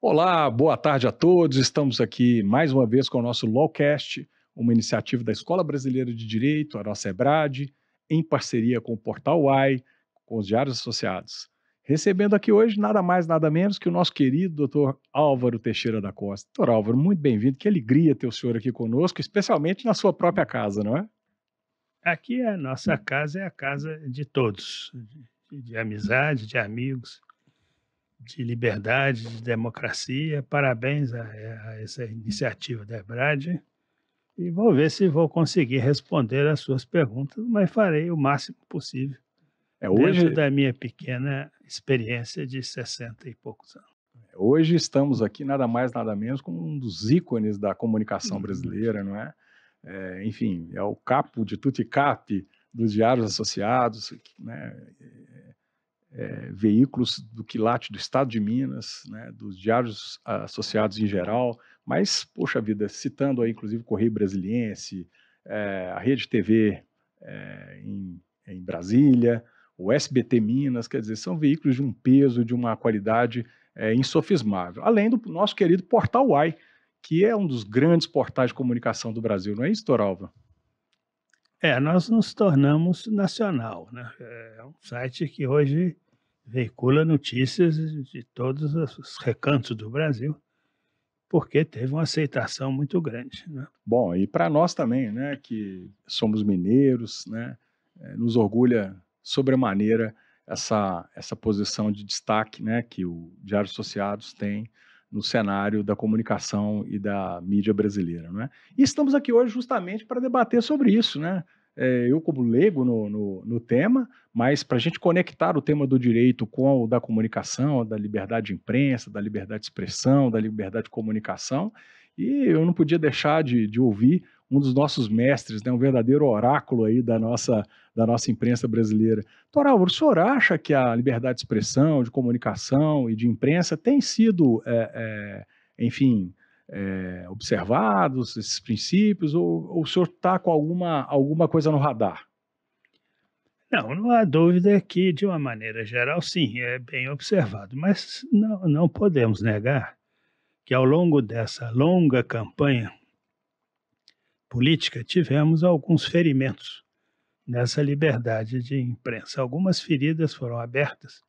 Olá, boa tarde a todos. Estamos aqui mais uma vez com o nosso LawCast, uma iniciativa da Escola Brasileira de Direito, a nossa EBRAD, em parceria com o Portal UAI, com os Diários Associados. Recebendo aqui hoje nada mais, nada menos que o nosso querido doutor Álvaro Teixeira da Costa. Doutor Álvaro, muito bem-vindo. Que alegria ter o senhor aqui conosco, especialmente na sua própria casa, não é? Aqui a nossa casa é a casa de todos, de amizade, de amigos, de liberdade, de democracia. Parabéns a essa iniciativa da EBRAD e vou ver se vou conseguir responder as suas perguntas, mas farei o máximo possível dentro Hoje, da minha pequena experiência de 60 e poucos anos. hoje estamos aqui nada mais, nada menos com um dos ícones da comunicação Uhum. brasileira, não é? Enfim, é o capo de tutti capi dos Diários Associados, né? Veículos do quilate do Estado de Minas, né? Dos Diários Associados em geral, mas, poxa vida, citando aí inclusive o Correio Brasiliense, a Rede TV em Brasília, o SBT Minas, quer dizer, são veículos de um peso, de uma qualidade insofismável. Além do nosso querido Portal UAI, que é um dos grandes portais de comunicação do Brasil, não é isso, Toralva? Nós nos tornamos nacional, né? É um site que hoje veicula notícias de todos os recantos do Brasil, porque teve uma aceitação muito grande, né? Bom, e para nós também, né, que somos mineiros, né, nos orgulha sobremaneira essa posição de destaque, né, que o Diário Associados tem no cenário da comunicação e da mídia brasileira, não é? E estamos aqui hoje justamente para debater sobre isso, né? Eu como leigo no tema, mas para a gente conectar o tema do direito com o da comunicação, da liberdade de imprensa, da liberdade de expressão, da liberdade de comunicação, e eu não podia deixar de ouvir um dos nossos mestres, né, um verdadeiro oráculo aí da nossa imprensa brasileira. Doutor Álvaro, o senhor acha que a liberdade de expressão, de comunicação e de imprensa tem sido, enfim, observados esses princípios, ou o senhor está com alguma coisa no radar? Não há dúvida que, de uma maneira geral, sim, é bem observado, mas não podemos negar que, ao longo dessa longa campanha política, tivemos alguns ferimentos nessa liberdade de imprensa. Algumas feridas foram abertas,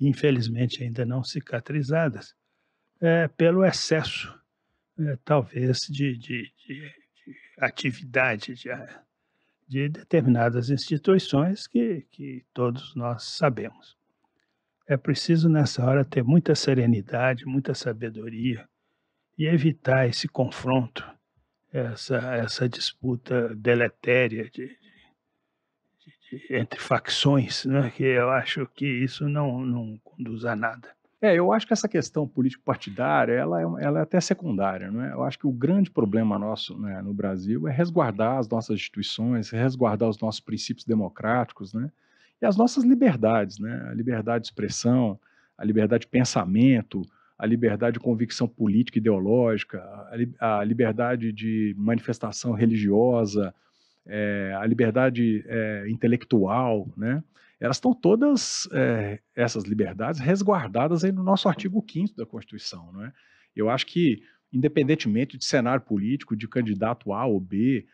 infelizmente ainda não cicatrizadas, pelo excesso, talvez, de atividade de determinadas instituições que todos nós sabemos. É preciso, nessa hora, ter muita serenidade, muita sabedoria e evitar esse confronto, essa disputa deletéria entre facções, né, que eu acho que isso não conduz a nada. Eu acho que essa questão político-partidária, ela é até secundária, não é? Eu acho que o grande problema nosso, né, no Brasil é resguardar as nossas instituições, resguardar os nossos princípios democráticos, né, e as nossas liberdades, né, a liberdade de expressão, a liberdade de pensamento, a liberdade de convicção política e ideológica, a liberdade de manifestação religiosa, a liberdade intelectual, né? Elas estão todas, essas liberdades, resguardadas aí no nosso artigo 5º da Constituição, não é? Eu acho que, independentemente de cenário político, de candidato A ou B,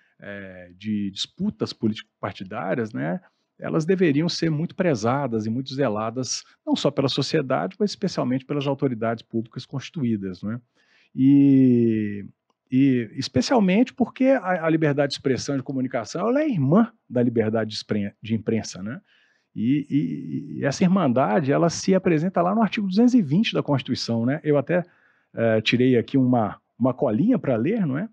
de disputas político-partidárias, né, elas deveriam ser muito prezadas e muito zeladas, não só pela sociedade, mas especialmente pelas autoridades públicas constituídas, não é? E, e especialmente porque a liberdade de expressão e de comunicação ela é irmã da liberdade de imprensa, né? E essa irmandade ela se apresenta lá no artigo 220 da Constituição, né? Eu até tirei aqui uma colinha para ler, não é?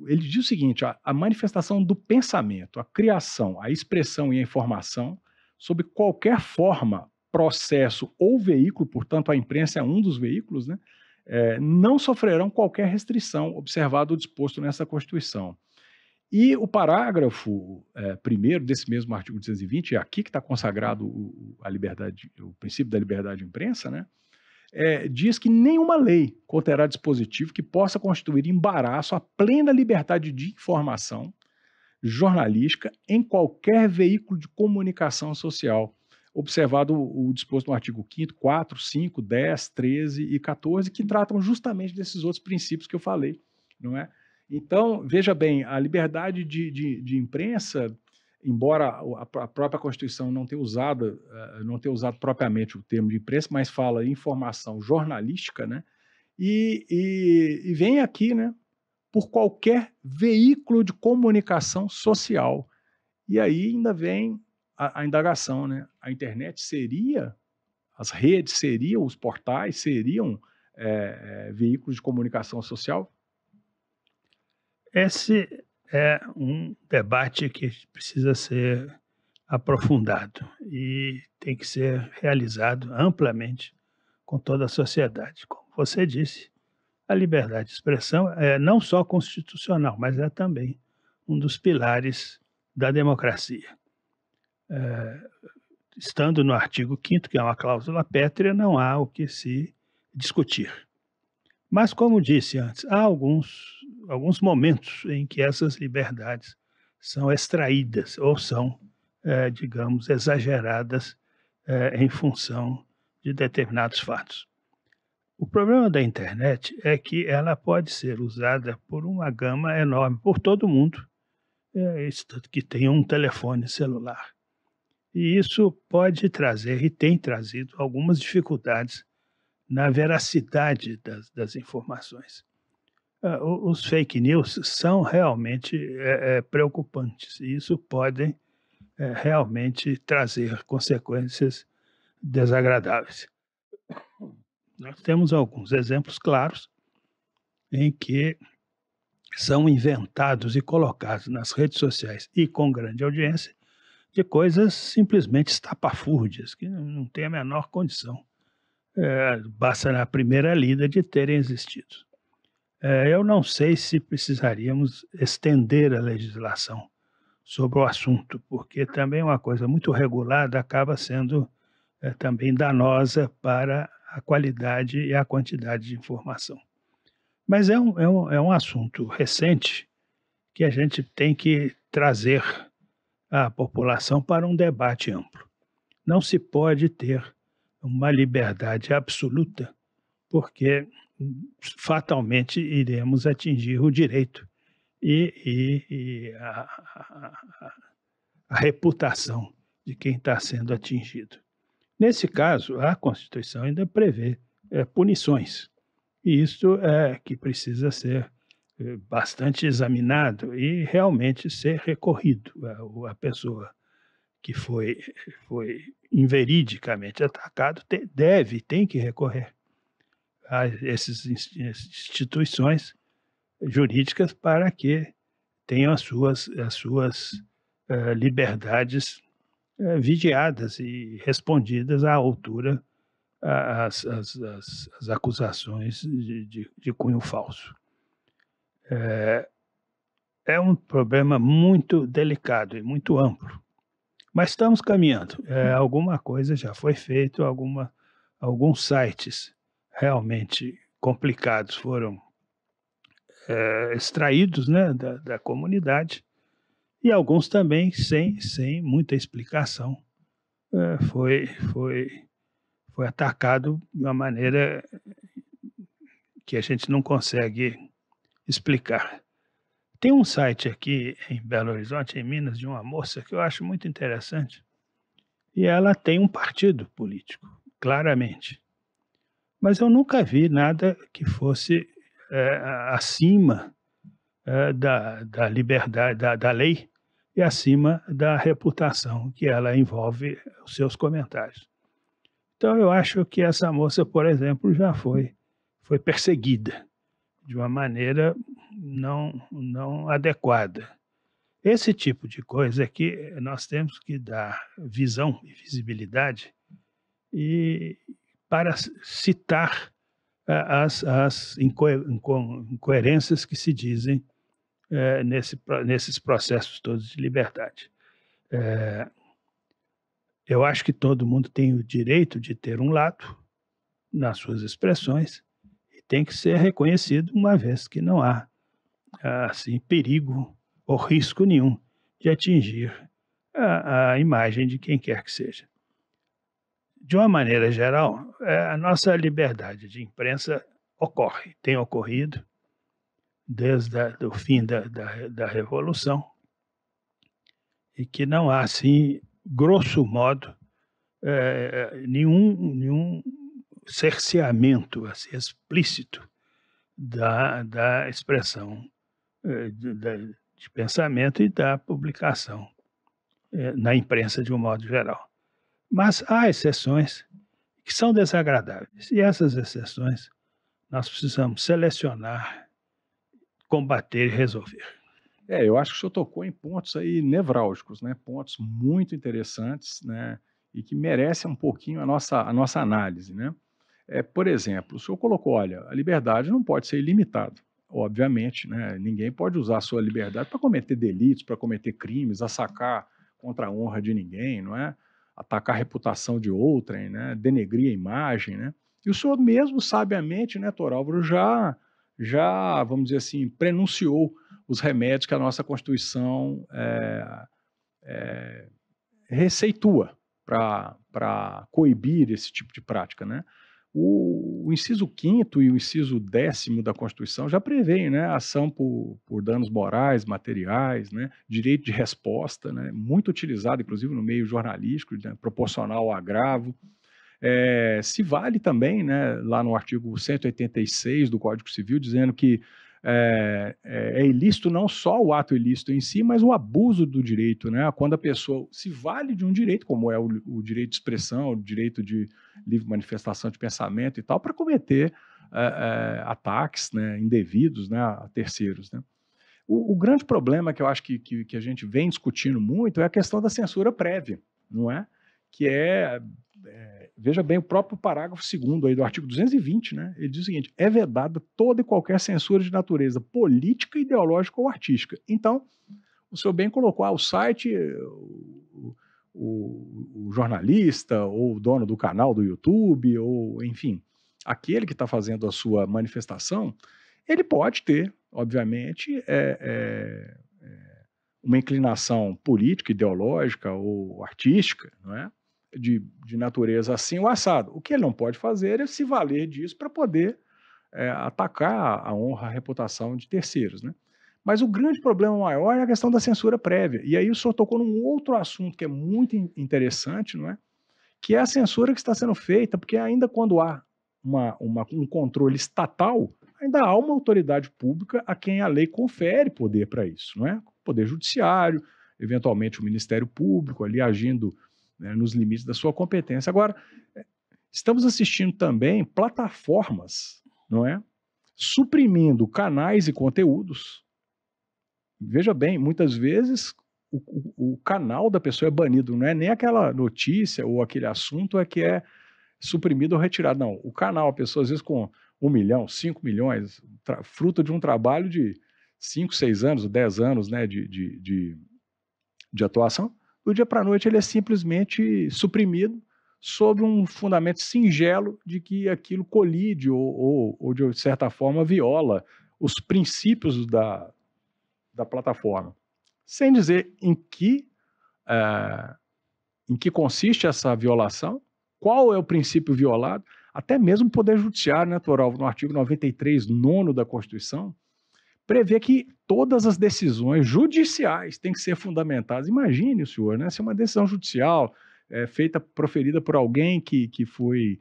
Ele diz o seguinte: a manifestação do pensamento, a criação, a expressão e a informação, sob qualquer forma, processo ou veículo, portanto a imprensa é um dos veículos, né? Não sofrerão qualquer restrição, observado o disposto nessa Constituição. E o parágrafo primeiro desse mesmo artigo 220, é aqui que está consagrado a liberdade, o princípio da liberdade de imprensa, né? Diz que nenhuma lei conterá dispositivo que possa constituir embaraço à plena liberdade de informação, jornalística em qualquer veículo de comunicação social, observado o disposto no artigo 5º, 4, 5, 10, 13 e 14, que tratam justamente desses outros princípios que eu falei, não é? Então, veja bem, a liberdade de imprensa, embora a própria Constituição não tenha usado propriamente o termo de imprensa, mas fala informação jornalística, né? E vem aqui, né, por qualquer veículo de comunicação social. E aí ainda vem a indagação, né? A internet seria, as redes seriam, os portais seriam veículos de comunicação social? Esse é um debate que precisa ser aprofundado e tem que ser realizado amplamente com toda a sociedade. Como você disse, a liberdade de expressão é não só constitucional, mas é também um dos pilares da democracia. Estando no artigo 5º, que é uma cláusula pétrea, não há o que se discutir. Mas, como disse antes, há alguns momentos em que essas liberdades são extraídas ou são, digamos, exageradas em função de determinados fatos. O problema da internet é que ela pode ser usada por uma gama enorme, por todo mundo que tem um telefone celular. E isso pode trazer, e tem trazido, algumas dificuldades na veracidade das informações. Os fake news são realmente preocupantes, e isso pode realmente trazer consequências desagradáveis. Nós temos alguns exemplos claros em que são inventados e colocados nas redes sociais e com grande audiência de coisas simplesmente estapafúrdias, que não têm a menor condição. Basta na primeira lida de terem existido. Eu não sei se precisaríamos estender a legislação sobre o assunto, porque também uma coisa muito regulada acaba sendo também danosa para a qualidade e a quantidade de informação. Mas é um assunto recente que a gente tem que trazer a população para um debate amplo. Não se pode ter uma liberdade absoluta, porque fatalmente iremos atingir o direito e a reputação de quem está sendo atingido. Nesse caso, a Constituição ainda prevê punições, e isso é que precisa ser bastante examinado e realmente ser recorrido. A pessoa que foi inveridicamente atacado tem que recorrer a essas instituições jurídicas para que tenham as suas liberdades vigiadas e respondidas à altura às acusações de cunho falso. É um problema muito delicado e muito amplo, mas estamos caminhando. Alguma coisa já foi feita, alguns sites realmente complicados foram extraídos, né, da comunidade, e alguns também sem muita explicação foi atacado de uma maneira que a gente não consegue explicar. Tem um site aqui em Belo Horizonte, em Minas, de uma moça que eu acho muito interessante, e ela tem um partido político, claramente. Mas eu nunca vi nada que fosse acima da liberdade, da lei, e acima da reputação que ela envolve os seus comentários. Então eu acho que essa moça, por exemplo, já foi perseguida de uma maneira não adequada. Esse tipo de coisa é que nós temos que dar visão e visibilidade para citar as incoerências que se dizem nesses processos todos de liberdade. Eu acho que todo mundo tem o direito de ter um lado nas suas expressões e tem que ser reconhecido, uma vez que não há assim, perigo ou risco nenhum de atingir a imagem de quem quer que seja. De uma maneira geral, a nossa liberdade de imprensa tem ocorrido desde o fim da Revolução, e que não há, assim, grosso modo, nenhum cerceamento assim, explícito da expressão de pensamento e da publicação na imprensa de um modo geral. Mas há exceções que são desagradáveis, e essas exceções nós precisamos selecionar, combater e resolver. Eu acho que o senhor tocou em pontos aí nevrálgicos, né? Pontos muito interessantes, né? E que merecem um pouquinho a nossa análise, né? Por exemplo, o senhor colocou, olha, a liberdade não pode ser ilimitada, obviamente, né? Ninguém pode usar a sua liberdade para cometer delitos, para cometer crimes, assacar contra a honra de ninguém, não é? Atacar a reputação de outrem, né? Denegrir a imagem, né? E o senhor mesmo, sabiamente, né, Dr. Álvaro, já, vamos dizer assim, prenunciou os remédios que a nossa Constituição receitua para coibir esse tipo de prática, né? O inciso 5º e o inciso 10º da Constituição já prevêem, né, ação por danos morais, materiais, né, direito de resposta, né, muito utilizado, inclusive, no meio jornalístico, né, proporcional ao agravo. Se vale também, né, lá no artigo 186 do Código Civil, dizendo que é ilícito não só o ato ilícito em si, mas o abuso do direito, né? Quando a pessoa se vale de um direito, como é o direito de expressão, o direito de livre manifestação de pensamento e tal, para cometer ataques, né, indevidos, né, a terceiros, né? O grande problema que eu acho que a gente vem discutindo muito é a questão da censura prévia, não é? Que veja bem, o próprio parágrafo 2º aí do artigo 220, né? Ele diz o seguinte: é vedada toda e qualquer censura de natureza política, ideológica ou artística. Então, o senhor bem colocou, o site, o jornalista, ou o dono do canal do YouTube, ou enfim, aquele que está fazendo a sua manifestação, ele pode ter, obviamente, uma inclinação política, ideológica ou artística, não é? De natureza assim ou assado. O que ele não pode fazer é se valer disso para poder atacar a honra, a reputação de terceiros, né? Mas o grande problema maior é a questão da censura prévia. E aí o senhor tocou num outro assunto que é muito interessante, não é? Que é a censura que está sendo feita, porque ainda quando há um controle estatal, ainda há uma autoridade pública a quem a lei confere poder para isso, não é? O Poder Judiciário, eventualmente o Ministério Público, ali agindo, né, nos limites da sua competência. Agora, estamos assistindo também plataformas, não é? Suprimindo canais e conteúdos. Veja bem, muitas vezes o canal da pessoa é banido, não é nem aquela notícia ou aquele assunto que é suprimido ou retirado, não. O canal, a pessoa às vezes com 1 milhão, 5 milhões, fruto de um trabalho de 5, 6 anos, 10 anos, né, de atuação, do dia para a noite ele é simplesmente suprimido sob um fundamento singelo de que aquilo colide ou de certa forma viola os princípios da plataforma, sem dizer em que consiste essa violação, qual é o princípio violado, até mesmo o Poder Judiciário, né, Dr. Álvaro, no artigo 93, 9º da Constituição, prevê que todas as decisões judiciais têm que ser fundamentadas. Imagine, senhor, né, se uma decisão judicial proferida por alguém que foi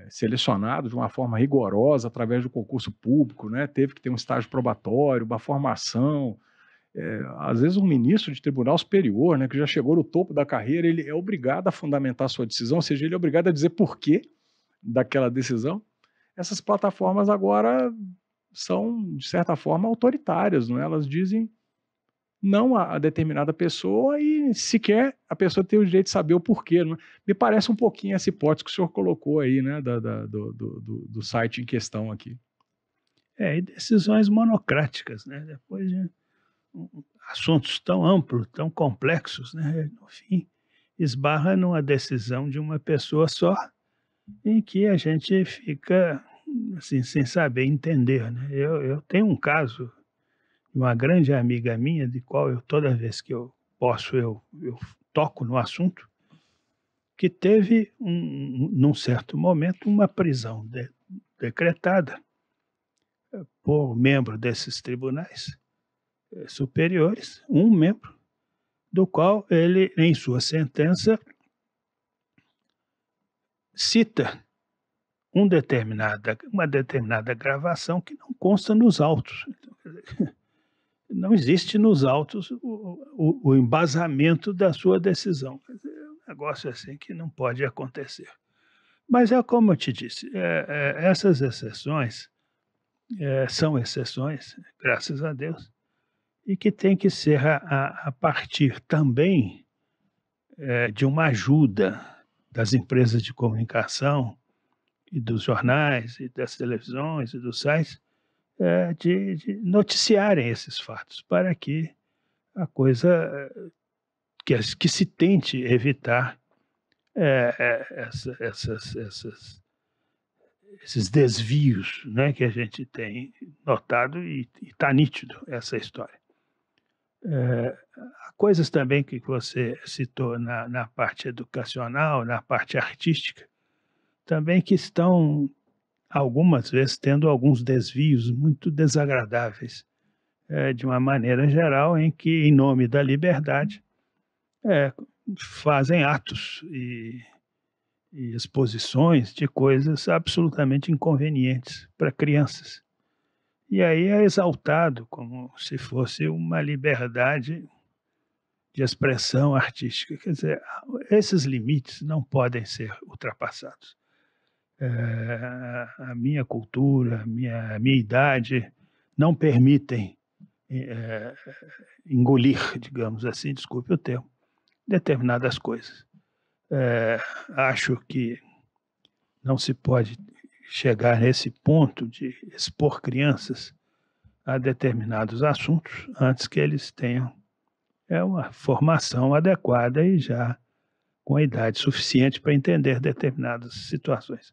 selecionado de uma forma rigorosa através do concurso público, né, teve que ter um estágio probatório, uma formação. Às vezes um ministro de tribunal superior, né, que já chegou no topo da carreira, ele é obrigado a fundamentar a sua decisão, ou seja, ele é obrigado a dizer porquê daquela decisão. Essas plataformas agora são, de certa forma, autoritárias, não é? Elas dizem não a determinada pessoa e sequer a pessoa tem o direito de saber o porquê. Não é? Me parece um pouquinho essa hipótese que o senhor colocou aí, né, do site em questão aqui. E decisões monocráticas, né? Depois de assuntos tão amplos, tão complexos, né? No fim, esbarra numa decisão de uma pessoa só, em que a gente fica assim, sem saber entender, né? Eu tenho um caso de uma grande amiga minha, de qual eu, toda vez que eu posso, eu toco no assunto, que teve, num certo momento, uma prisão decretada por membro desses tribunais superiores, um membro, do qual ele, em sua sentença, cita uma determinada gravação que não consta nos autos. Então, quer dizer, não existe nos autos o embasamento da sua decisão. Quer dizer, é um negócio assim que não pode acontecer. Mas é como eu te disse, essas exceções são exceções, graças a Deus, e que tem que ser a partir também de uma ajuda das empresas de comunicação e dos jornais e das televisões e dos sites, de noticiarem esses fatos para que a coisa, que se tente evitar esses desvios, né, que a gente tem notado e está nítido essa história. Há coisas também que você citou na parte educacional, na parte artística, também que estão, algumas vezes, tendo alguns desvios muito desagradáveis, de uma maneira geral, em que, em nome da liberdade, fazem atos e exposições de coisas absolutamente inconvenientes para crianças. E aí é exaltado como se fosse uma liberdade de expressão artística. Quer dizer, esses limites não podem ser ultrapassados. A minha cultura, a minha idade não permitem engolir, digamos assim, desculpe o termo, determinadas coisas. Acho que não se pode chegar nesse ponto de expor crianças a determinados assuntos antes que eles tenham uma formação adequada e já com a idade suficiente para entender determinadas situações.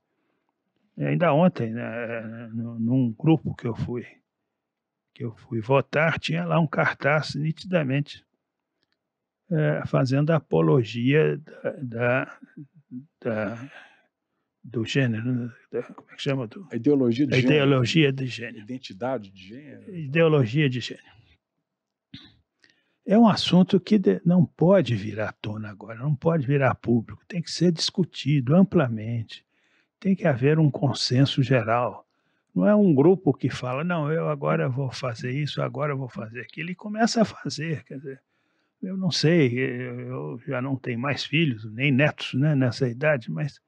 Ainda ontem, né, num grupo que eu fui votar, tinha lá um cartaz nitidamente fazendo apologia do gênero, como é que chama? A ideologia de gênero. Ideologia de gênero. Identidade de gênero. Ideologia de gênero. É um assunto que não pode vir à tona agora, não pode virar público, tem que ser discutido amplamente, tem que haver um consenso geral. Não é um grupo que fala, não, eu agora vou fazer isso, agora eu vou fazer aquilo, e começa a fazer. Quer dizer, eu não sei, eu já não tenho mais filhos, nem netos, né, nessa idade, mas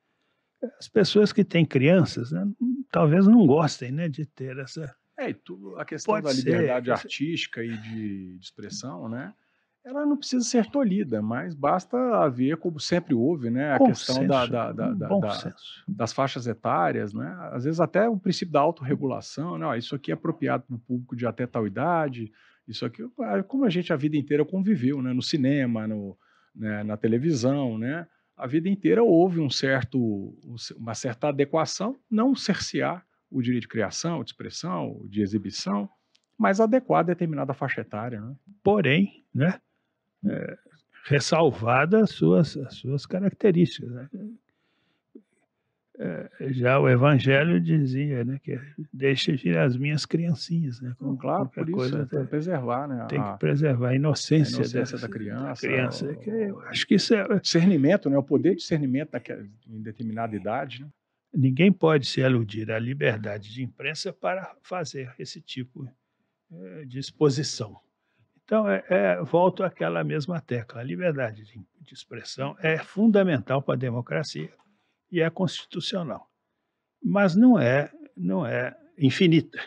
as pessoas que têm crianças, né, talvez não gostem, né, de ter essa... E a questão da liberdade artística e de expressão, né, ela não precisa ser tolhida, mas basta haver, como sempre houve, né, a questão das faixas etárias, né, às vezes até o princípio da autorregulação, né, isso aqui é apropriado para o público de até tal idade, isso aqui, como a gente a vida inteira conviveu, né, no cinema, né, na televisão, né, a vida inteira houve uma certa adequação, não cercear o direito de criação, de expressão, de exibição, mas adequar a determinada faixa etária. Né? Porém, né, ressalvada as suas características. Né? Já o Evangelho dizia, né, que deixa vir as minhas criancinhas. Né, claro, por isso, coisa, para preservar. Né, tem que preservar a inocência da criança. Eu acho que isso é... Discernimento, né, o poder de discernimento em determinada idade. Né? Ninguém pode se aludir à liberdade de imprensa para fazer esse tipo de exposição. Então, volto àquela mesma tecla. A liberdade de expressão é fundamental para a democracia e é constitucional. Mas não é infinita.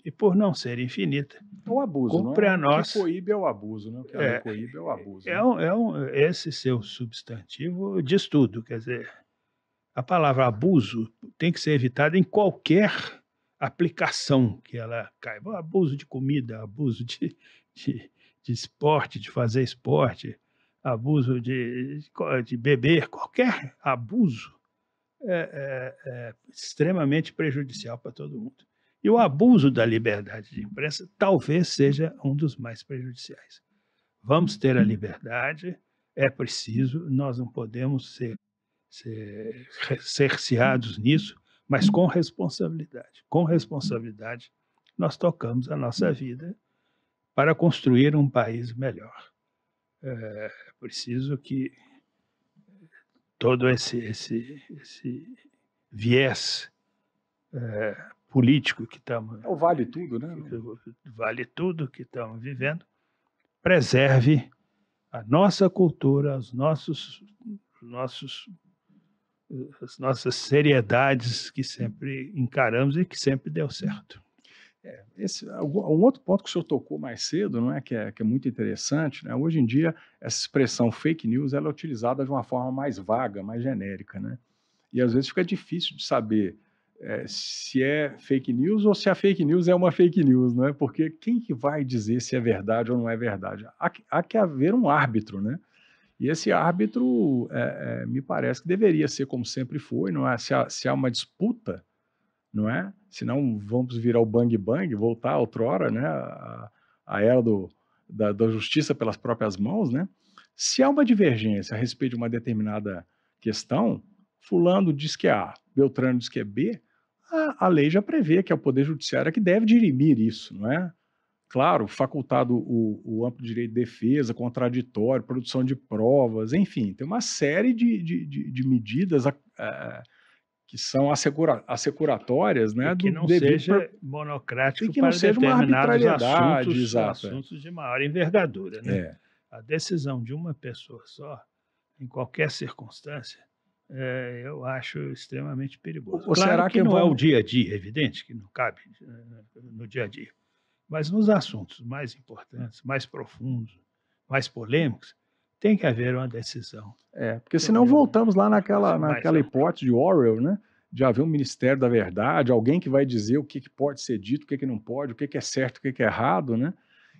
E por não ser infinita, o abuso, cumpre a nós... O que coíbe é o abuso, né? O que coíbe é o abuso. Esse seu substantivo diz tudo. Quer dizer, a palavra abuso tem que ser evitada em qualquer aplicação que ela caiba. Abuso de comida, abuso de esporte, de fazer esporte, abuso de beber, qualquer abuso é extremamente prejudicial para todo mundo. E o abuso da liberdade de imprensa talvez seja um dos mais prejudiciais. Vamos ter a liberdade, é preciso, nós não podemos ser cerceados nisso, mas com responsabilidade. Com responsabilidade, nós tocamos a nossa vida para construir um país melhor. É preciso que todo esse viés político que estamos, É o vale tudo, né? vale tudo que estamos vivendo, preserve a nossa cultura, as nossas seriedades que sempre encaramos e que sempre deu certo. Um outro ponto que o senhor tocou mais cedo, não é, que é muito interessante, né? Hoje em dia, essa expressão fake news ela é utilizada de uma forma mais vaga, mais genérica, né? E às vezes fica difícil de saber se é fake news ou se a fake news é uma fake news, né? Porque quem que vai dizer se é verdade ou não é verdade? Há que haver um árbitro, né? E esse árbitro, me parece que deveria ser como sempre foi, não é? Se há uma disputa, não é? Senão vamos virar o bang bang, voltar a outrora, né? A era da justiça pelas próprias mãos, né? Se há uma divergência a respeito de uma determinada questão, fulano diz que é A, Beltrano diz que é B, a lei já prevê que é o Poder Judiciário que deve dirimir isso, não é? Claro, facultado o amplo direito de defesa, contraditório, produção de provas, enfim, tem uma série de medidas que são assecuratórias, né, E que do não devido seja e monocrático que não para seja uma determinados arbitrariedade, exata. assuntos de maior envergadura, né? É. A decisão de uma pessoa só, em qualquer circunstância, eu acho extremamente perigoso. Ou Claro será que que não é o vamos... dia a dia, é evidente que não cabe no dia a dia, mas nos assuntos mais importantes, mais profundos, mais polêmicos, tem que haver uma decisão. Porque senão voltamos lá naquela ampla. hipótese de Orwell, né? De haver um Ministério da Verdade, alguém que vai dizer o que pode ser dito, o que não pode, o que é certo, o que é errado, né?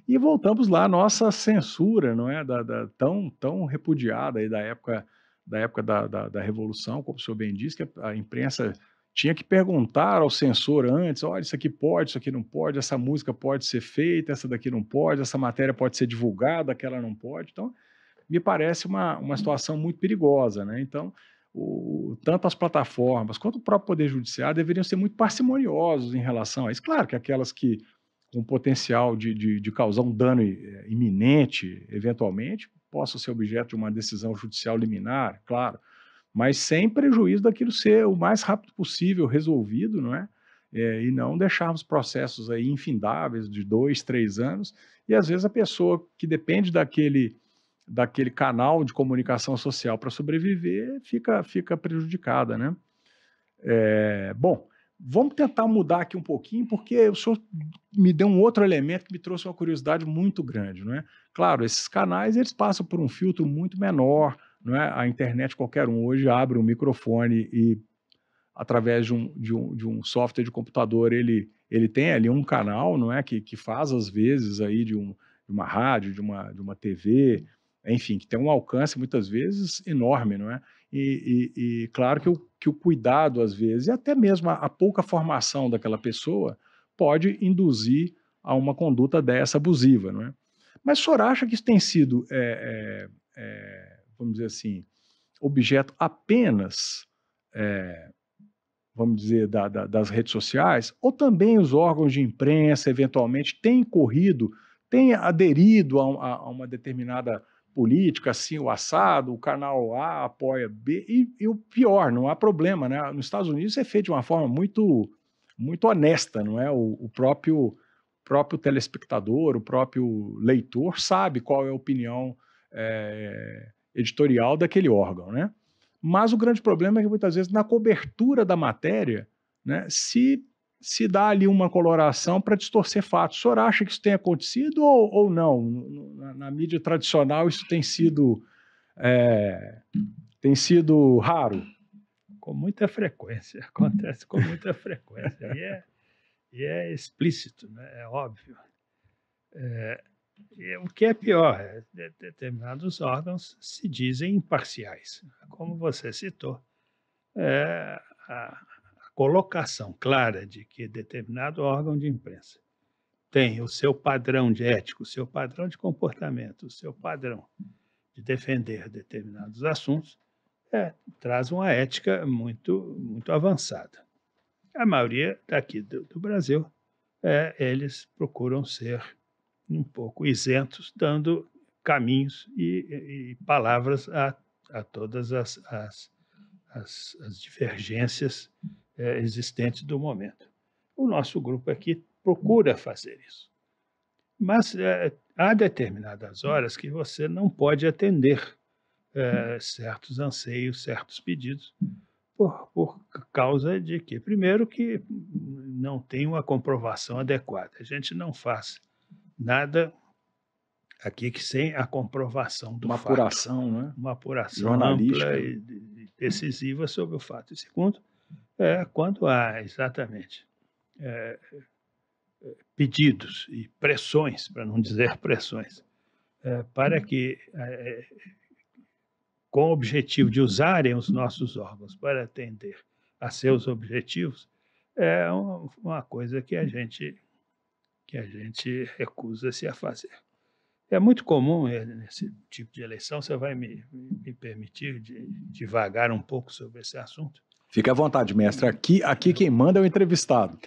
E voltamos lá à nossa censura, não é? Tão repudiada aí da época da Revolução, como o senhor bem disse, que a imprensa tinha que perguntar ao censor antes, olha, isso aqui pode, isso aqui não pode, essa música pode ser feita, essa daqui não pode, essa matéria pode ser divulgada, aquela não pode. Então, me parece uma situação muito perigosa, né? Então, tanto as plataformas quanto o próprio Poder Judiciário deveriam ser muito parcimoniosos em relação a isso. Claro que aquelas que com potencial de causar um dano iminente, eventualmente, possam ser objeto de uma decisão judicial liminar, claro, mas sem prejuízo daquilo ser o mais rápido possível resolvido, não é? E não deixarmos processos aí infindáveis de 2, 3 anos, e às vezes a pessoa que depende daquele canal de comunicação social para sobreviver fica prejudicada, né? Bom, vamos tentar mudar aqui um pouquinho, porque o senhor me deu um outro elemento que me trouxe uma curiosidade muito grande, não é? Claro, esses canais eles passam por um filtro muito menor, não é? A internet qualquer um hoje abre um microfone e através de um software de computador ele tem ali um canal, não é? Que faz às vezes aí de uma rádio, de uma TV, enfim, que tem um alcance muitas vezes enorme, não é? E claro que o cuidado, às vezes, e até mesmo a pouca formação daquela pessoa pode induzir a uma conduta dessa abusiva, não é? Mas o senhor acha que isso tem sido, vamos dizer assim, objeto apenas, vamos dizer, das redes sociais, ou também os órgãos de imprensa, eventualmente, têm aderido a uma determinada política, assim, o assado, o canal A apoia B, e o pior, não há problema, né? Nos Estados Unidos isso é feito de uma forma muito, muito honesta, não é? O próprio telespectador, o próprio leitor sabe qual é a opinião editorial daquele órgão, né? Mas o grande problema é que muitas vezes na cobertura da matéria, né, se dá ali uma coloração para distorcer fatos. O senhor acha que isso tem acontecido ou não? Na mídia tradicional isso tem sido raro? Com muita frequência, acontece com muita frequência. E é explícito, né? É óbvio. E o que é pior, determinados órgãos se dizem imparciais. Como você citou, a colocação clara de que determinado órgão de imprensa tem o seu padrão de ético, o seu padrão de comportamento, o seu padrão de defender determinados assuntos, traz uma ética muito avançada. A maioria daqui do Brasil, eles procuram ser um pouco isentos, dando caminhos e palavras a todas as divergências existentes do momento. O nosso grupo aqui procura fazer isso. Mas há determinadas horas que você não pode atender certos anseios, certos pedidos, por causa de que, primeiro, que não tem uma comprovação adequada. A gente não faz nada aqui que sem a comprovação do Uma fato. apuração, né? Uma apuração Jornalística. ampla e decisiva sobre o fato. E segundo, quando há exatamente pedidos e pressões, para não dizer pressões, para que, com o objetivo de usarem os nossos órgãos para atender a seus objetivos, é uma coisa que a gente recusa-se a fazer. É muito comum nesse tipo de eleição, você vai me permitir divagar um pouco sobre esse assunto? Fique à vontade, mestre. Aqui quem manda é o entrevistado.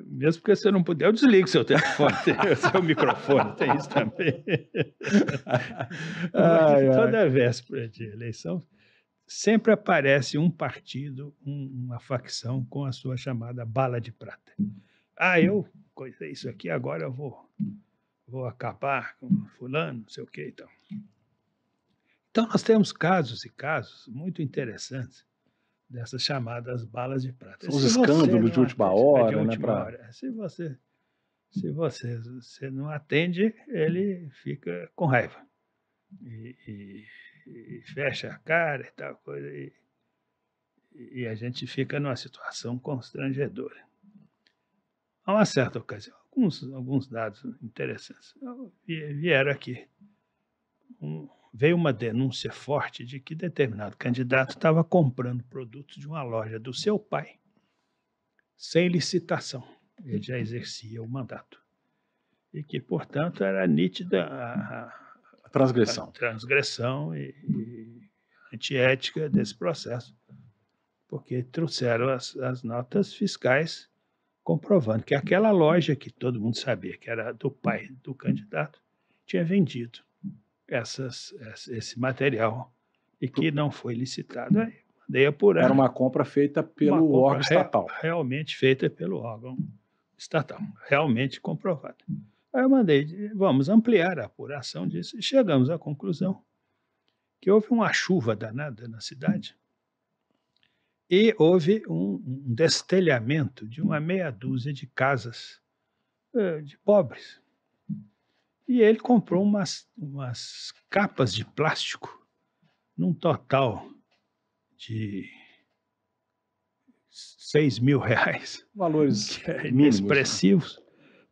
Mesmo porque você não puder, eu desligo seu telefone, seu microfone, tem isso também. Toda véspera de eleição, sempre aparece um partido, uma facção com a sua chamada bala de prata. Eu coisei isso aqui, agora eu vou acabar com fulano, não sei o que e tal. Então, nós temos casos e casos muito interessantes dessas chamadas balas de prata. São os escândalos de última hora, né? Se você não atende, ele fica com raiva e fecha a cara e tal coisa, e a gente fica numa situação constrangedora. A uma certa ocasião, alguns dados interessantes vieram aqui. Veio uma denúncia forte de que determinado candidato estava comprando produtos de uma loja do seu pai sem licitação. Ele já exercia o mandato. E que, portanto, era nítida a transgressão e antiética desse processo, porque trouxeram as notas fiscais comprovando que aquela loja que todo mundo sabia que era do pai do candidato tinha vendido esse material e que não foi licitado. Aí mandei apurar. Era uma compra feita pelo órgão estatal. Realmente feita pelo órgão estatal, realmente comprovada. Aí eu mandei, vamos ampliar a apuração disso, e chegamos à conclusão que houve uma chuva danada na cidade e houve um destelhamento de uma meia dúzia de casas de pobres. E ele comprou umas capas de plástico num total de R$6.000. Valores inexpressivos,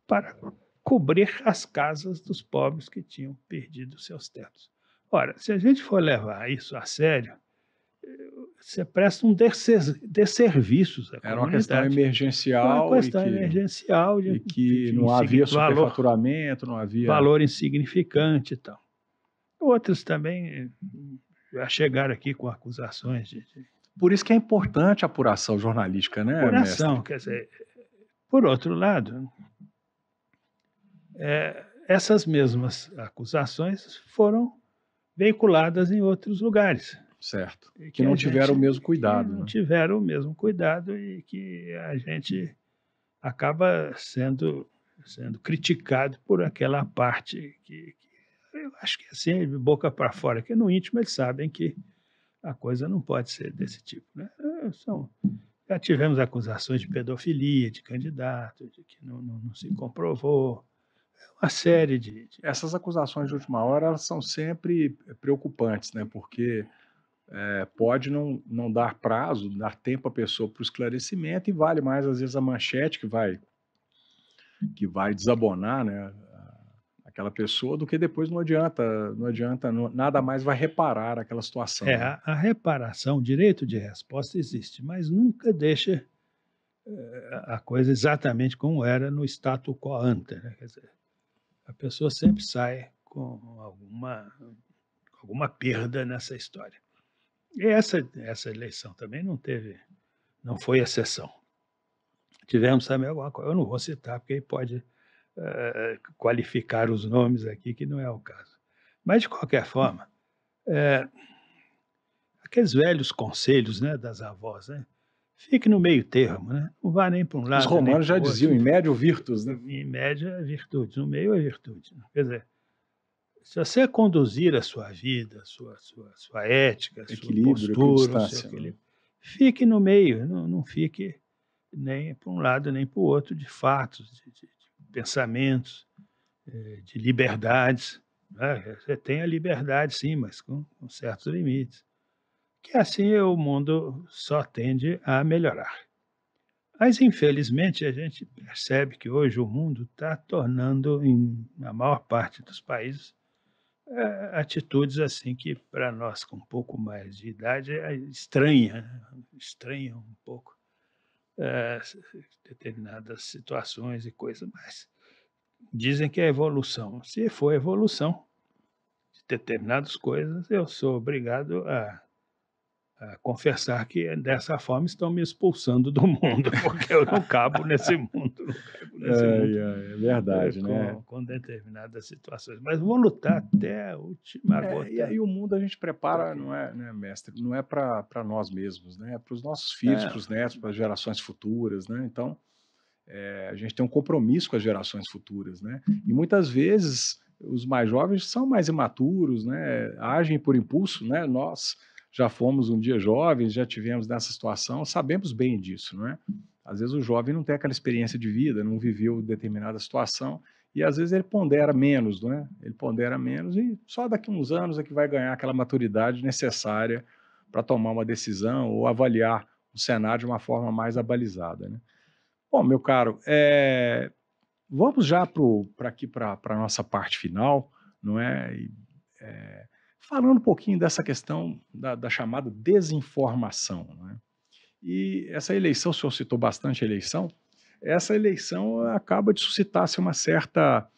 para cobrir as casas dos pobres que tinham perdido seus tetos. Ora, se a gente for levar isso a sério, você presta um desserviços à comunidade. Era uma questão emergencial. Uma questão emergencial. E que não havia superfaturamento, não havia... Valor insignificante e tal. Outros também já chegaram aqui com acusações de... Por isso que é importante a apuração jornalística, né, apuração, mestre? Quer dizer, por outro lado, essas mesmas acusações foram veiculadas em outros lugares. Certo. Que não tiveram o mesmo cuidado. Não tiveram o mesmo cuidado e que a gente acaba sendo criticado por aquela parte que eu acho que assim, de boca para fora, que no íntimo eles sabem que a coisa não pode ser desse tipo, né? Já tivemos acusações de pedofilia de candidato, de que não se comprovou, uma série de... Essas acusações de última hora, elas são sempre preocupantes, né? Porque pode não dar prazo, dar tempo à pessoa para o esclarecimento, e vale mais, às vezes, a manchete que vai desabonar, né, aquela pessoa, do que depois nada mais vai reparar aquela situação, né. A reparação, o direito de resposta existe, mas nunca deixa a coisa exatamente como era no status quo ante, né, quer dizer, a pessoa sempre sai com alguma perda nessa história. E essa eleição também não foi exceção. Tivemos também alguma coisa, eu não vou citar, porque aí pode, qualificar os nomes aqui, que não é o caso. Mas, de qualquer forma, eh, aqueles velhos conselhos, né, das avós, né, fique no meio termo, né, não vá nem para um Os lado nem romanos para o já diziam: outro, "In medio virtus", né. em média é virtude, no meio é virtude. Quer dizer, se você conduzir a sua vida, a sua ética, a sua Equilíbrio, postura, o seu equidistância, né. equilíbrio, fique no meio, não fique nem para um lado nem para o outro de fatos, de pensamentos, de liberdades, né. Você tem a liberdade sim, mas com certos limites, que assim o mundo só tende a melhorar. Mas infelizmente a gente percebe que hoje o mundo está tornando, na maior parte dos países, atitudes assim que para nós com um pouco mais de idade é estranha, né, estranha um pouco, determinadas situações e coisas, mas dizem que é evolução. Se for evolução de determinadas coisas, eu sou obrigado a confessar que dessa forma estão me expulsando do mundo, porque eu não cabo nesse mundo, não caibo nesse mundo, Ai, ai, é verdade, né. com determinadas situações, mas vou lutar até a última E gota. aí o mundo a gente prepara, Porque não é, né, mestre, não é para nós mesmos, né, é para os nossos filhos, é, para os netos, para as gerações futuras, né, então, a gente tem um compromisso com as gerações futuras, né, e muitas vezes os mais jovens são mais imaturos, né, agem por impulso, né, nós já fomos um dia jovens, já tivemos nessa situação, sabemos bem disso, não é? Às vezes o jovem não tem aquela experiência de vida, não viveu determinada situação, e às vezes ele pondera menos, não é? Ele pondera menos e só daqui a uns anos é que vai ganhar aquela maturidade necessária para tomar uma decisão ou avaliar o cenário de uma forma mais abalizada, né? Bom, meu caro, vamos já para aqui para a nossa parte final, não é? Falando um pouquinho dessa questão da chamada desinformação, não é? E essa eleição, o senhor citou bastante a eleição, essa eleição acaba de suscitar assim, uma certa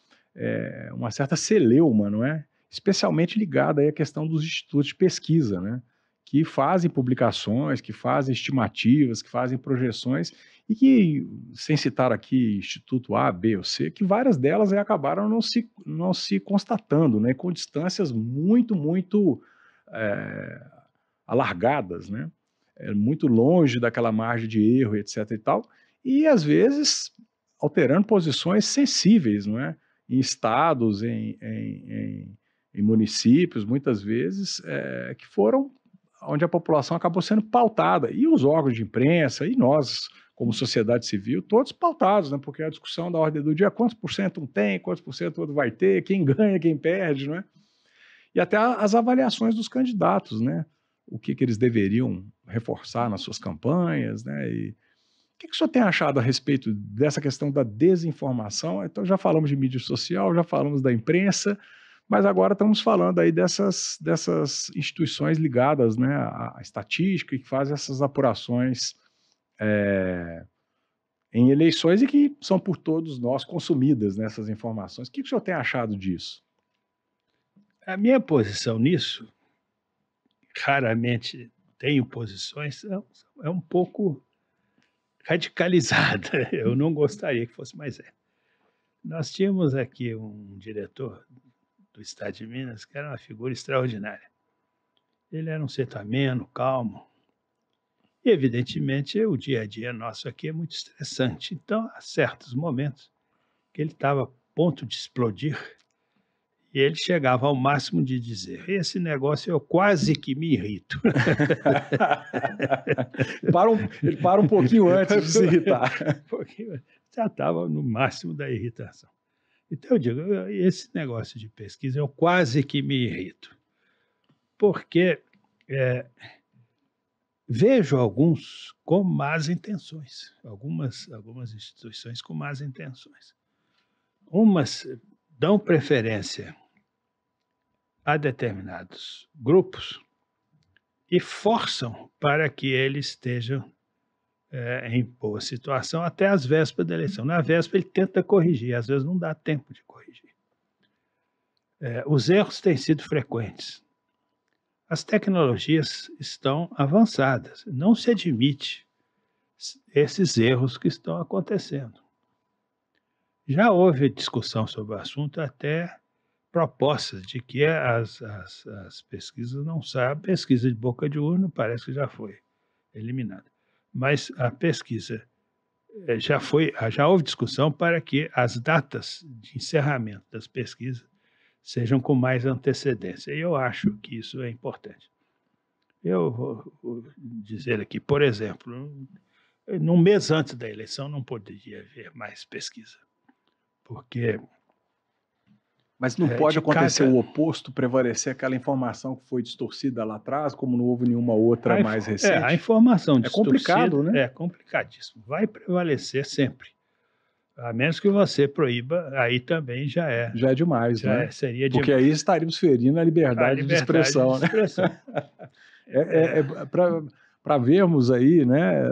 celeuma, não é? Especialmente ligada aí à questão dos institutos de pesquisa, né? Que fazem publicações, que fazem estimativas, que fazem projeções e que, sem citar aqui Instituto A, B ou C, que várias delas aí acabaram não se constatando, né? Com distâncias muito eh, alargadas, né? Muito longe daquela margem de erro, etc. e tal, e às vezes alterando posições sensíveis, não é? Em estados, em municípios, muitas vezes, que foram onde a população acabou sendo pautada, e os órgãos de imprensa, e nós, como sociedade civil, todos pautados, né? Porque a discussão da ordem do dia, quantos por cento um tem, quantos por cento outro vai ter, quem ganha, quem perde, não é? E até as avaliações dos candidatos, né? O que eles deveriam reforçar nas suas campanhas, né? E o que o senhor tem achado a respeito dessa questão da desinformação? Então, já falamos de mídia social, já falamos da imprensa, mas agora estamos falando aí dessas instituições ligadas, né, à estatística e que fazem essas apurações em eleições e que são por todos nós consumidas nessas informações. O que o senhor tem achado disso? a minha posição nisso, raramente tenho posições, é um pouco radicalizada, eu não gostaria que fosse, mas é. Nós tínhamos aqui um diretor do estado de Minas que era uma figura extraordinária. Ele era um ser ameno, calmo, e evidentemente o dia a dia nosso aqui é muito estressante, então há certos momentos que ele estava a ponto de explodir, e ele chegava ao máximo de dizer: "Esse negócio eu quase que me irrito". Ele para um pouquinho antes de se irritar. Porque já estava no máximo da irritação. Então eu digo, esse negócio de pesquisa eu quase que me irrito, porque, eh, vejo alguns com más intenções, algumas instituições com más intenções. Umas dão preferência a determinados grupos e forçam para que eles estejam em boa situação até as vésperas da eleição. Na véspera ele tenta corrigir, às vezes não dá tempo de corrigir. Os erros têm sido frequentes. As tecnologias estão avançadas, não se admite esses erros que estão acontecendo. Já houve discussão sobre o assunto, até propostas de que as pesquisas não saiam. A pesquisa de boca de urna parece que já foi eliminada. Mas a pesquisa já houve discussão para que as datas de encerramento das pesquisas sejam com mais antecedência. E eu acho que isso é importante. Eu vou dizer aqui, por exemplo, num mês antes da eleição não poderia haver mais pesquisa, porque... Mas não pode acontecer o oposto, prevalecer aquela informação que foi distorcida lá atrás, como não houve nenhuma outra mais recente? A informação distorcida complicado, né? É complicadíssimo. Vai prevalecer sempre. A menos que você proíba, aí também já é. Já é demais, né? Seria porque aí estaríamos ferindo a liberdade de expressão. De expressão. Para vermos aí, né,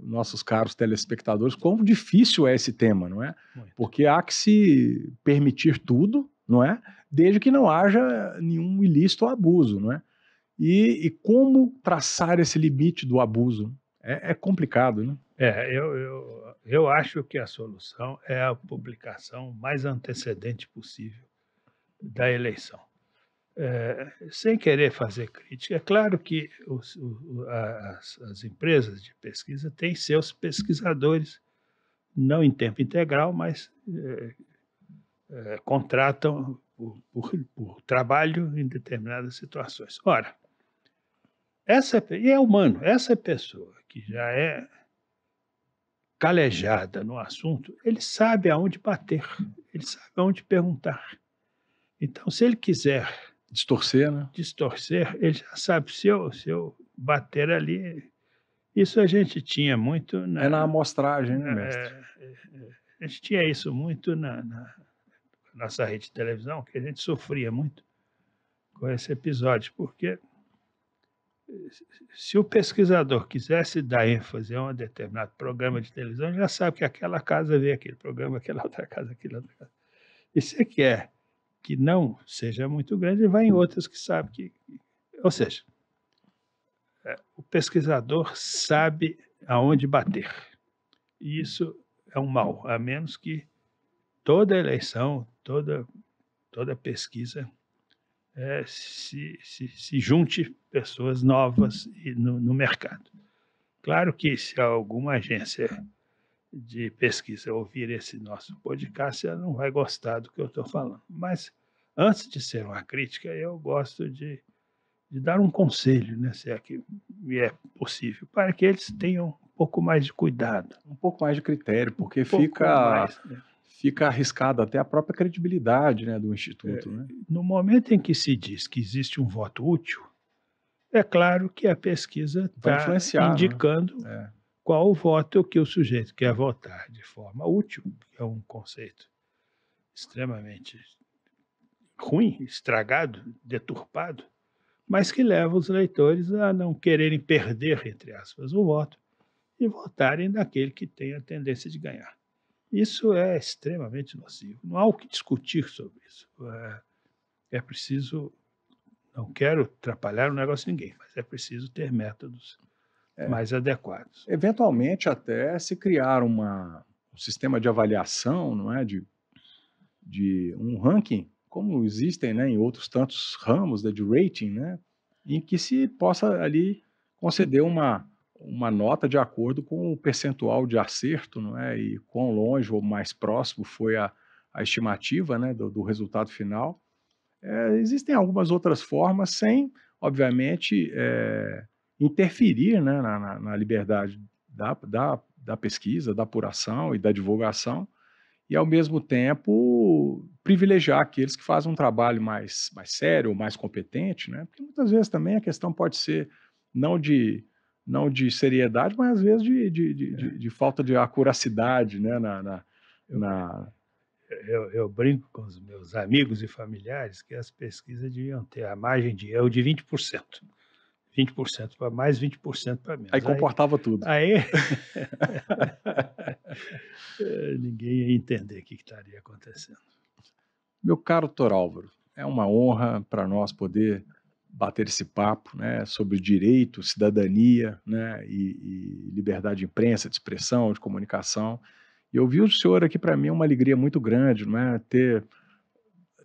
nossos caros telespectadores, quão difícil é esse tema, não é? Muito. Porque há que se permitir tudo, não é? Desde que não haja nenhum ilícito ou abuso, não é? E como traçar esse limite do abuso? É complicado, né? Eu acho que a solução é a publicação mais antecedente possível da eleição. Sem querer fazer crítica, é claro que as empresas de pesquisa têm seus pesquisadores, não em tempo integral, mas contratam por trabalho em determinadas situações. Ora, e é humano, essa pessoa que já é calejada no assunto, ele sabe aonde bater, ele sabe aonde perguntar. Então, se ele quiser distorcer, né? Ele já sabe, se eu bater ali... Isso a gente tinha muito... na amostragem, né, mestre? A gente tinha isso muito na nossa rede de televisão, que a gente sofria muito com esse episódio, porque se o pesquisador quisesse dar ênfase a um determinado programa de televisão, já sabe que aquela casa vê aquele programa, aquela outra casa, aquela outra casa. E se quer que não seja muito grande, ele vai em outras que sabe que... Ou seja, o pesquisador sabe aonde bater. E isso é um mal, a menos que toda eleição, toda pesquisa se junte pessoas novas no mercado. Claro que se alguma agência de pesquisa ouvir esse nosso podcast, ela não vai gostar do que eu estou falando. Mas, antes de ser uma crítica, eu gosto de dar um conselho, né, se é que me é possível, para que eles tenham um pouco mais de cuidado. Um pouco mais de critério, porque fica arriscado até a própria credibilidade, né, do Instituto. Né? No momento em que se diz que existe um voto útil, é claro que a pesquisa está indicando, né? Qual o voto que o sujeito quer votar de forma útil, que é um conceito extremamente ruim, estragado, deturpado, mas que leva os leitores a não quererem perder, entre aspas, o voto e votarem naquele que tem a tendência de ganhar. Isso é extremamente nocivo. Não há o que discutir sobre isso. É preciso... Não quero atrapalhar o negócio de ninguém, mas é preciso ter métodos mais adequados. Eventualmente, até se criar um sistema de avaliação, não é? de um ranking, como existem, né, em outros tantos ramos, de rating, né, em que se possa ali conceder uma nota de acordo com o percentual de acerto, não é? E quão longe ou mais próximo foi a estimativa, né, do resultado final. Existem algumas outras formas sem, obviamente, interferir, né, na liberdade da pesquisa, da apuração e da divulgação, e, ao mesmo tempo, privilegiar aqueles que fazem um trabalho mais sério, mais competente, né? Porque muitas vezes também a questão pode ser não de seriedade, mas às vezes de falta de acuracidade, né, Eu brinco com os meus amigos e familiares que as pesquisas deviam ter a margem de erro de 20%. 20% para mais, 20% para Aí menos. comportava tudo. Aí ninguém ia entender o que estaria acontecendo. Meu caro Dr. Álvaro, é uma honra para nós poder bater esse papo, né, sobre direito, cidadania, né, e liberdade de imprensa, de expressão, de comunicação. E ouvir o senhor aqui, para mim, é uma alegria muito grande, não é?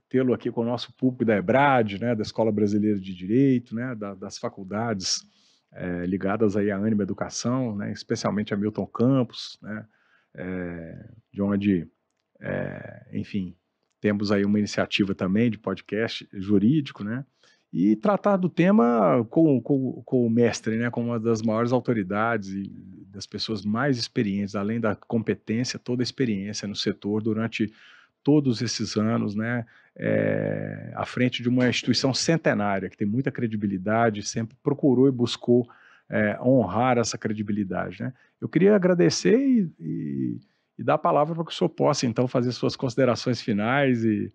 Tê-lo aqui com o nosso público da EBRAD, né, da Escola Brasileira de Direito, né, das faculdades ligadas aí à Ânima Educação, né, especialmente a Milton Campos, né, de onde, enfim, temos aí uma iniciativa também de podcast jurídico, né, e tratar do tema com o mestre, né, com uma das maiores autoridades e das pessoas mais experientes, além da competência, toda a experiência no setor durante todos esses anos, né, à frente de uma instituição centenária, que tem muita credibilidade, sempre procurou e buscou honrar essa credibilidade, né. Eu queria agradecer e dar a palavra para que o senhor possa, então, fazer suas considerações finais e,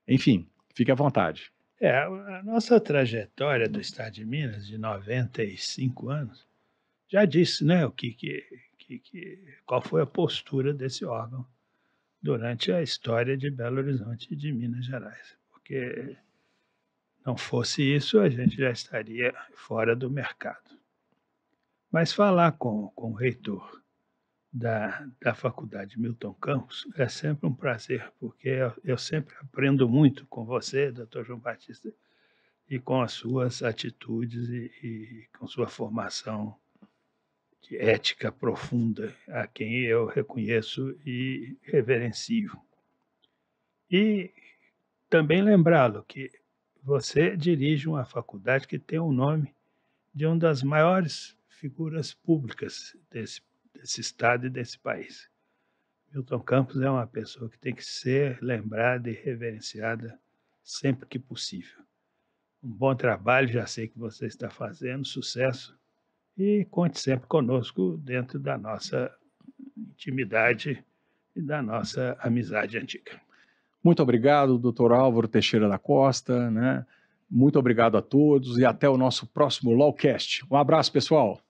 enfim, fique à vontade. A nossa trajetória do Estado de Minas, de 95 anos, já disse, né, qual foi a postura desse órgão durante a história de Belo Horizonte e de Minas Gerais. Porque não fosse isso, a gente já estaria fora do mercado. Mas falar com o reitor da Faculdade Milton Campos é sempre um prazer, porque eu sempre aprendo muito com você, doutor João Batista, e com as suas atitudes e com sua formação de ética profunda, a quem eu reconheço e reverencio. E também lembrá-lo que você dirige uma faculdade que tem o nome de uma das maiores figuras públicas desse estado e desse país. Milton Campos é uma pessoa que tem que ser lembrada e reverenciada sempre que possível. Um bom trabalho, já sei que você está fazendo, sucesso, e conte sempre conosco dentro da nossa intimidade e da nossa amizade antiga. Muito obrigado, Dr. Álvaro Teixeira da Costa, né? Muito obrigado a todos e até o nosso próximo Lawcast. Um abraço, pessoal!